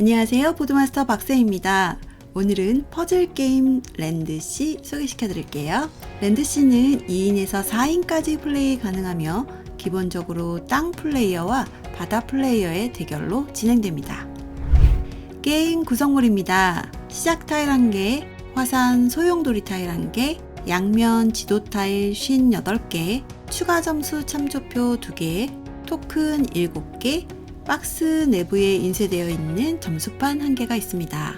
안녕하세요. 보드마스터 박쌤입니다. 오늘은 퍼즐 게임 랜드C 소개시켜 드릴게요. 랜드C는 2인에서 4인까지 플레이 가능하며 기본적으로 땅 플레이어와 바다 플레이어의 대결로 진행됩니다. 게임 구성물입니다. 시작 타일 1개, 화산 소용돌이 타일 1개, 양면 지도 타일 58개, 추가 점수 참조표 2개, 토큰 7개, 박스 내부에 인쇄되어 있는 점수판 1개가 있습니다.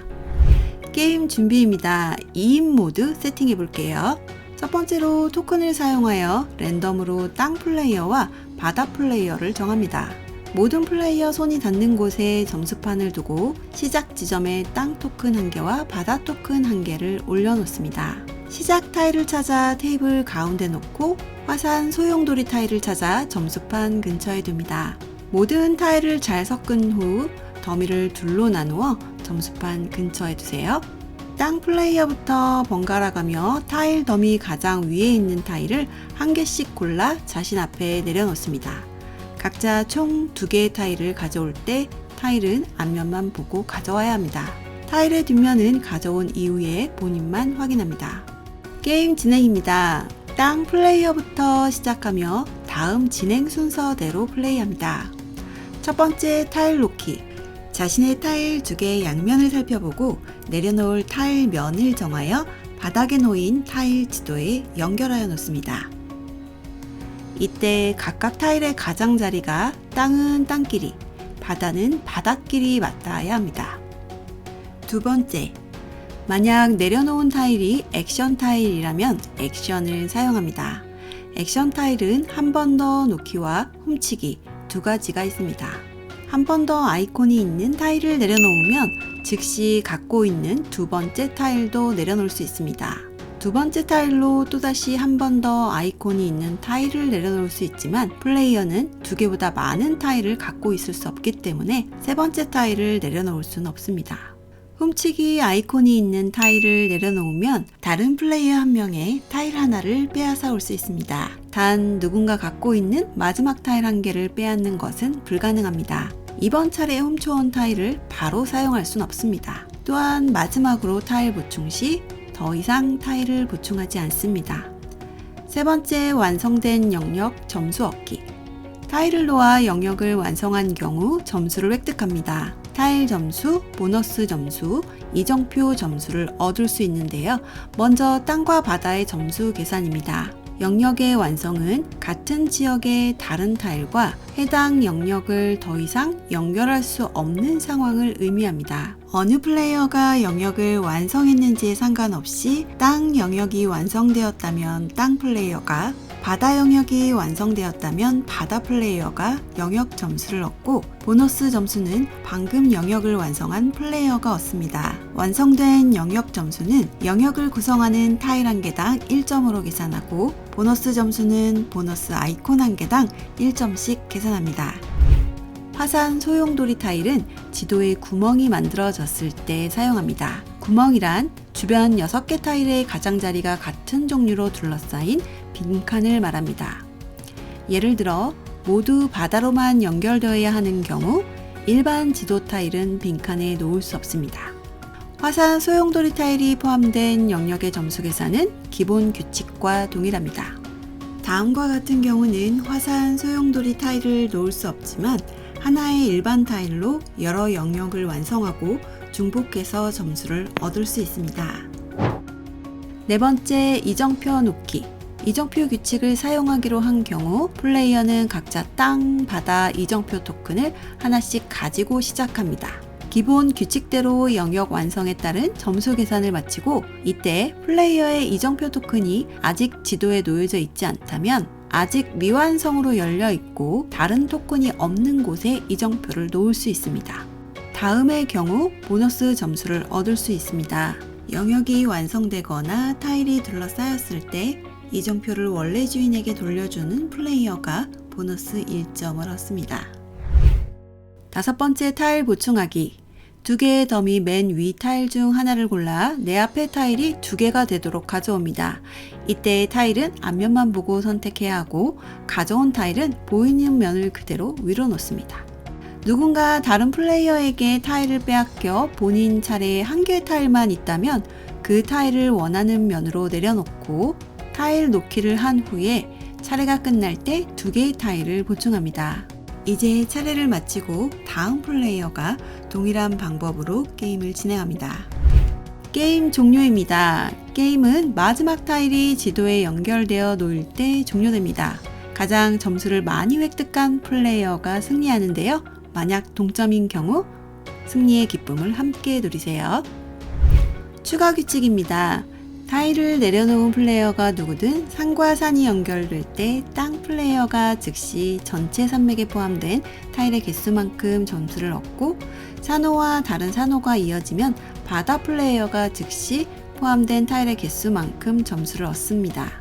게임 준비입니다. 2인 모드 세팅해 볼게요. 첫 번째로 토큰을 사용하여 랜덤으로 땅 플레이어와 바다 플레이어를 정합니다. 모든 플레이어 손이 닿는 곳에 점수판을 두고 시작 지점에 땅 토큰 1개와 바다 토큰 1개를 올려놓습니다. 시작 타일을 찾아 테이블 가운데 놓고 화산 소용돌이 타일을 찾아 점수판 근처에 둡니다. 모든 타일을 잘 섞은 후 더미를 둘로 나누어 점수판 근처에 두세요. 땅 플레이어부터 번갈아 가며 타일 더미 가장 위에 있는 타일을 한 개씩 골라 자신 앞에 내려놓습니다. 각자 총 2개의 타일을 가져올 때 타일은 앞면만 보고 가져와야 합니다. 타일의 뒷면은 가져온 이후에 본인만 확인합니다. 게임 진행입니다. 땅 플레이어부터 시작하며 다음 진행 순서대로 플레이합니다. 첫 번째 타일 놓기. 자신의 타일 2개의 양면을 살펴보고 내려놓을 타일 면을 정하여 바닥에 놓인 타일 지도에 연결하여 놓습니다. 이때 각각 타일의 가장자리가 땅은 땅끼리, 바다는 바닷끼리 맞닿아야 합니다. 두 번째, 만약 내려놓은 타일이 액션 타일이라면 액션을 사용합니다. 액션 타일은 한 번 더 놓기와 훔치기 두 가지가 있습니다. 한 번 더 아이콘이 있는 타일을 내려놓으면 즉시 갖고 있는 두 번째 타일도 내려놓을 수 있습니다. 두 번째 타일로 또다시 한 번 더 아이콘이 있는 타일을 내려놓을 수 있지만 플레이어는 2개보다 많은 타일을 갖고 있을 수 없기 때문에 세 번째 타일을 내려놓을 수는 없습니다. 훔치기 아이콘이 있는 타일을 내려놓으면 다른 플레이어 한 명의 타일 하나를 빼앗아 올 수 있습니다. 단 누군가 갖고 있는 마지막 타일 1개를 빼앗는 것은 불가능합니다. 이번 차례에 훔쳐온 타일을 바로 사용할 수는 없습니다. 또한 마지막으로 타일 보충 시 더 이상 타일을 보충하지 않습니다. 세 번째, 완성된 영역 점수 얻기. 타일을 놓아 영역을 완성한 경우 점수를 획득합니다. 타일 점수, 보너스 점수, 이정표 점수를 얻을 수 있는데요. 먼저 땅과 바다의 점수 계산입니다. 영역의 완성은 같은 지역의 다른 타일과 해당 영역을 더 이상 연결할 수 없는 상황을 의미합니다. 어느 플레이어가 영역을 완성했는지에 상관없이 땅 영역이 완성되었다면 땅 플레이어가, 바다 영역이 완성되었다면 바다 플레이어가 영역 점수를 얻고 보너스 점수는 방금 영역을 완성한 플레이어가 얻습니다. 완성된 영역 점수는 영역을 구성하는 타일 1개당 1점으로 계산하고 보너스 점수는 보너스 아이콘 1개당 1점씩 계산합니다. 화산 소용돌이 타일은 지도에 구멍이 만들어졌을 때 사용합니다. 구멍이란 주변 6개 타일의 가장자리가 같은 종류로 둘러싸인 빈칸을 말합니다. 예를 들어 모두 바다로만 연결되어야 하는 경우 일반 지도 타일은 빈칸에 놓을 수 없습니다. 화산 소용돌이 타일이 포함된 영역의 점수 계산은 기본 규칙과 동일합니다. 다음과 같은 경우는 화산 소용돌이 타일을 놓을 수 없지만 하나의 일반 타일로 여러 영역을 완성하고 중복해서 점수를 얻을 수 있습니다. 네 번째, 이정표 놓기. 이정표 규칙을 사용하기로 한 경우 플레이어는 각자 땅, 바다 이정표 토큰을 하나씩 가지고 시작합니다. 기본 규칙대로 영역 완성에 따른 점수 계산을 마치고 이때 플레이어의 이정표 토큰이 아직 지도에 놓여져 있지 않다면 아직 미완성으로 열려 있고 다른 토큰이 없는 곳에 이정표를 놓을 수 있습니다. 다음의 경우 보너스 점수를 얻을 수 있습니다. 영역이 완성되거나 타일이 둘러싸였을 때 이정표를 원래 주인에게 돌려주는 플레이어가 보너스 1점을 얻습니다. 다섯 번째, 타일 보충하기. 2개의 더미 맨 위 타일 중 하나를 골라 내 앞의 타일이 2개가 되도록 가져옵니다. 이때 타일은 앞면만 보고 선택해야 하고 가져온 타일은 보이는 면을 그대로 위로 놓습니다. 누군가 다른 플레이어에게 타일을 빼앗겨 본인 차례에 한 개의 타일만 있다면 그 타일을 원하는 면으로 내려놓고 타일 놓기를 한 후에 차례가 끝날 때 2개의 타일을 보충합니다. 이제 차례를 마치고 다음 플레이어가 동일한 방법으로 게임을 진행합니다. 게임 종료입니다. 게임은 마지막 타일이 지도에 연결되어 놓일 때 종료됩니다. 가장 점수를 많이 획득한 플레이어가 승리하는데요. 만약 동점인 경우 승리의 기쁨을 함께 누리세요. 추가 규칙입니다. 타일을 내려놓은 플레이어가 누구든 산과 산이 연결될 때 땅 플레이어가 즉시 전체 산맥에 포함된 타일의 개수만큼 점수를 얻고 산호와 다른 산호가 이어지면 바다 플레이어가 즉시 포함된 타일의 개수만큼 점수를 얻습니다.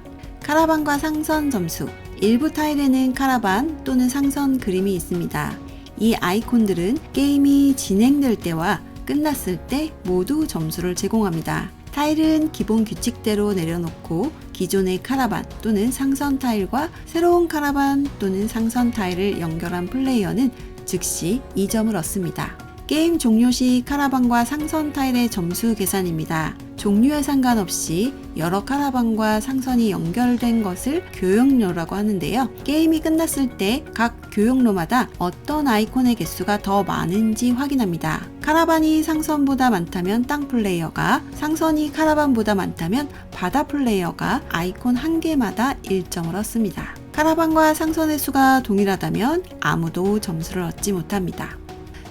카라반과 상선 점수. 일부 타일에는 카라반 또는 상선 그림이 있습니다. 이 아이콘들은 게임이 진행될 때와 끝났을 때 모두 점수를 제공합니다. 타일은 기본 규칙대로 내려놓고 기존의 카라반 또는 상선 타일과 새로운 카라반 또는 상선 타일을 연결한 플레이어는 즉시 2점을 얻습니다. 게임 종료 시 카라반과 상선 타일의 점수 계산입니다. 종류에 상관없이 여러 카라반과 상선이 연결된 것을 교역로라고 하는데요. 게임이 끝났을 때 각 교역로마다 어떤 아이콘의 개수가 더 많은지 확인합니다. 카라반이 상선보다 많다면 땅 플레이어가, 상선이 카라반보다 많다면 바다 플레이어가 아이콘 한 개마다 1점을 얻습니다. 카라반과 상선의 수가 동일하다면 아무도 점수를 얻지 못합니다.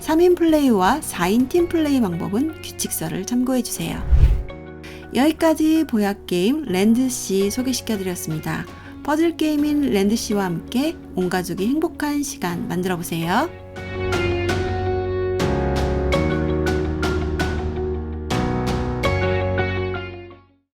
3인 플레이와 4인 팀 플레이 방법은 규칙서를 참고해주세요. 여기까지 보약게임 랜드씨 소개시켜드렸습니다. 퍼즐게임인 랜드씨와 함께 온 가족이 행복한 시간 만들어보세요.